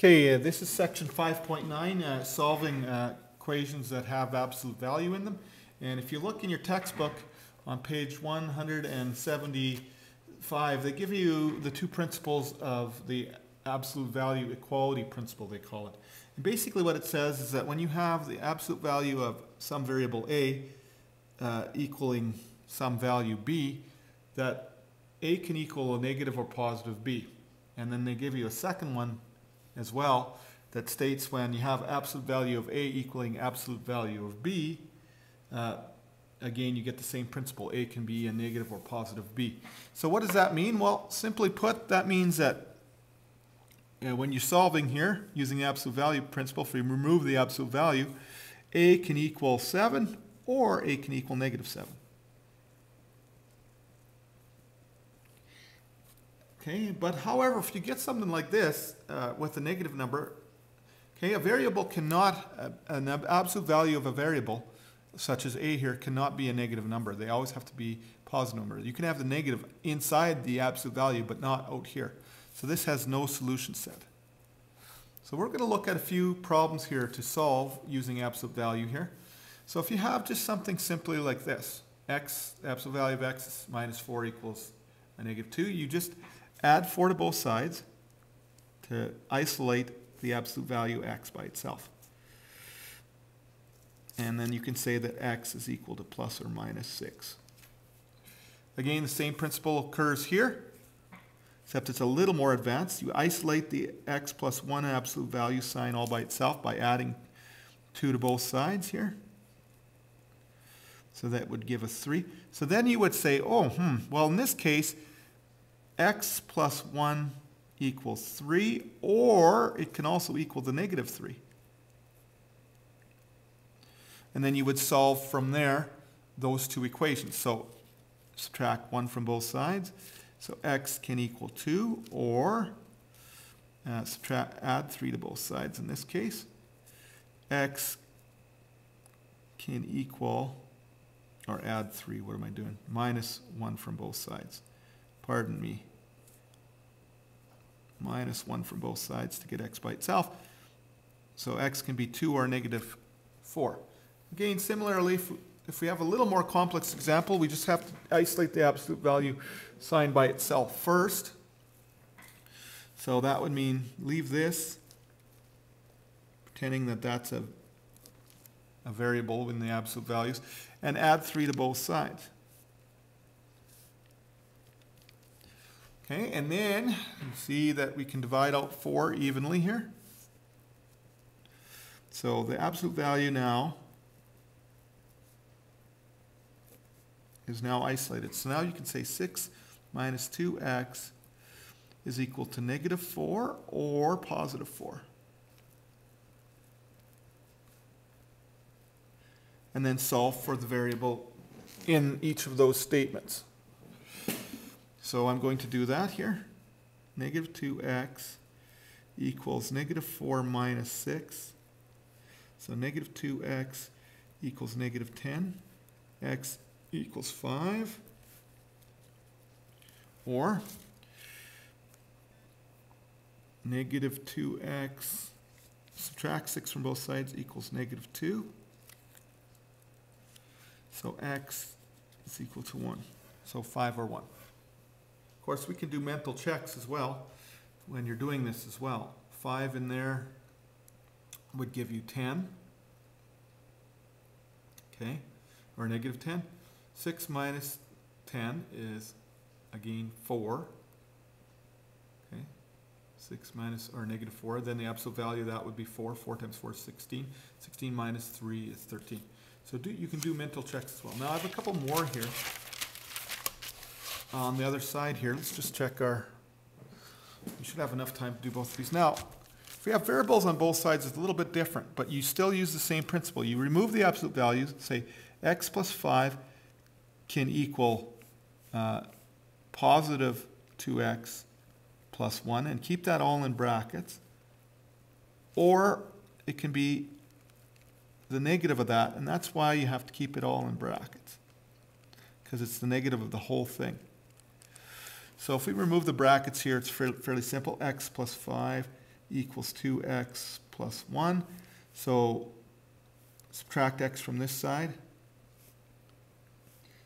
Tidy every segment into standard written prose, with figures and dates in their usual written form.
Okay, this is section 5.9, solving equations that have absolute value in them. And if you look in your textbook on page 175, they give you the two principles of the absolute value equality principle, they call it. And basically what it says is that when you have the absolute value of some variable a equaling some value b, that a can equal a negative or positive b. And then they give you a second one as well that states when you have absolute value of a equaling absolute value of b, again you get the same principle. A can be a negative or positive b. So what does that mean? Well, simply put, that means that when you're solving here using the absolute value principle, if we remove the absolute value, a can equal 7 or a can equal negative 7. Okay, but however, if you get something like this with a negative number, okay, a variable cannot, an absolute value of a variable, such as a here, cannot be a negative number. They always have to be positive numbers. You can have the negative inside the absolute value, but not out here. So this has no solution set. So we're going to look at a few problems here to solve using absolute value here. So if you have just something simply like this, x, the absolute value of x is minus 4 equals a negative 2, you just add 4 to both sides to isolate the absolute value x by itself. And then you can say that x is equal to plus or minus 6. Again, the same principle occurs here, except it's a little more advanced. You isolate the x plus 1 absolute value sign all by itself by adding 2 to both sides here. So that would give us 3. So then you would say, well, in this case, x plus 1 equals 3, or it can also equal the negative 3. And then you would solve from there those two equations. So subtract 1 from both sides. So x can equal 2, or add 3 to both sides in this case. X can equal, or add 3, what am I doing? Minus 1 from both sides. Pardon me. Minus 1 from both sides to get x by itself. So x can be 2 or negative 4. Again, similarly, if we have a little more complex example, we just have to isolate the absolute value sign by itself first. So that would mean leave this, pretending that that's a variable in the absolute values, and add 3 to both sides. Okay, and then you see that we can divide out 4 evenly here. So the absolute value now is now isolated. So now you can say 6 minus 2x is equal to negative 4 or positive 4. And then solve for the variable in each of those statements. So I'm going to do that here. Negative 2x equals negative 4 minus 6. So negative 2x equals negative 10. X equals 5. Or negative 2x, subtract 6 from both sides, equals negative 2. So x is equal to 1. So 5 or 1. Of course, we can do mental checks as well when you're doing this as well. 5 in there would give you 10. Okay, or negative 10. 6 minus 10 is, again, 4. Okay, 6 minus, or negative 4. Then the absolute value of that would be 4. 4 times 4 is 16. 16 minus 3 is 13. So you can do mental checks as well. Now I have a couple more here. On the other side here, let's just check we should have enough time to do both of these. Now, if we have variables on both sides, it's a little bit different, but you still use the same principle. You remove the absolute values, say x plus 5 can equal positive 2x plus 1, and keep that all in brackets. Or it can be the negative of that, and that's why you have to keep it all in brackets, because it's the negative of the whole thing. So if we remove the brackets here, it's fairly simple. X plus 5 equals 2x plus 1. So subtract x from this side.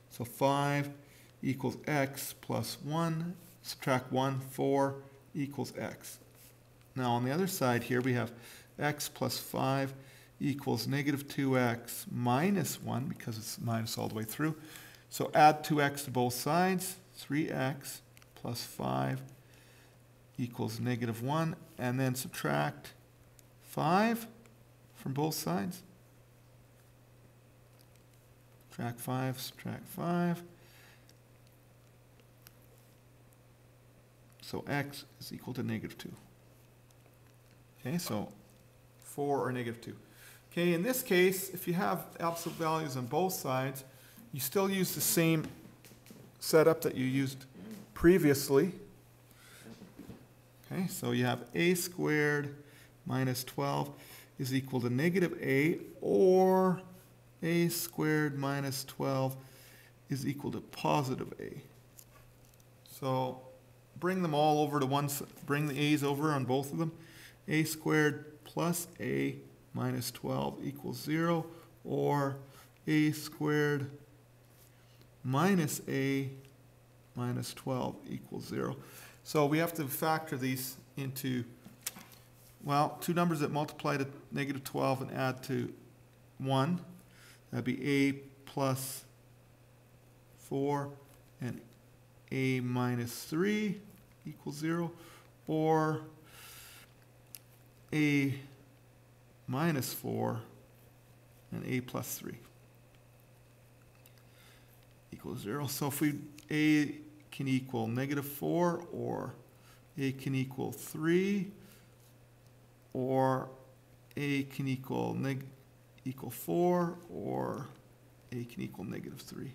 So 5 equals x plus 1. Subtract 1, 4 equals x. Now on the other side here we have x plus 5 equals negative 2x minus 1, because it's minus all the way through. So add 2x to both sides. 3x plus 5 equals negative 1. And then subtract 5 from both sides. Subtract 5, subtract 5. So x is equal to negative 2. Okay, so 4 or negative 2. Okay, in this case, if you have absolute values on both sides, you still use the same setup that you used previously. Okay, so you have a squared minus 12 is equal to negative a, or a squared minus 12 is equal to positive a. So bring them all over to one side, bring the a's over on both of them. A squared plus a minus 12 equals 0, or a squared minus a minus 12 equals 0. So we have to factor these into, well, two numbers that multiply to negative 12 and add to 1. That'd be a plus 4 and a minus 3 equals 0, or a minus 4 and a plus 3 equals 0. So if we, a can equal negative 4, or a can equal 3, or a can equal 4, or a can equal negative 3.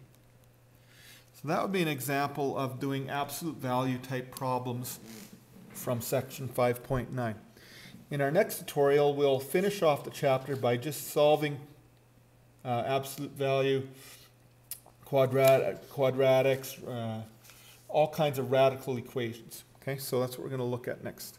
So that would be an example of doing absolute value type problems from section 5.9. In our next tutorial, we'll finish off the chapter by just solving absolute value, quadratics, all kinds of radical equations. Okay, so that's what we're going to look at next.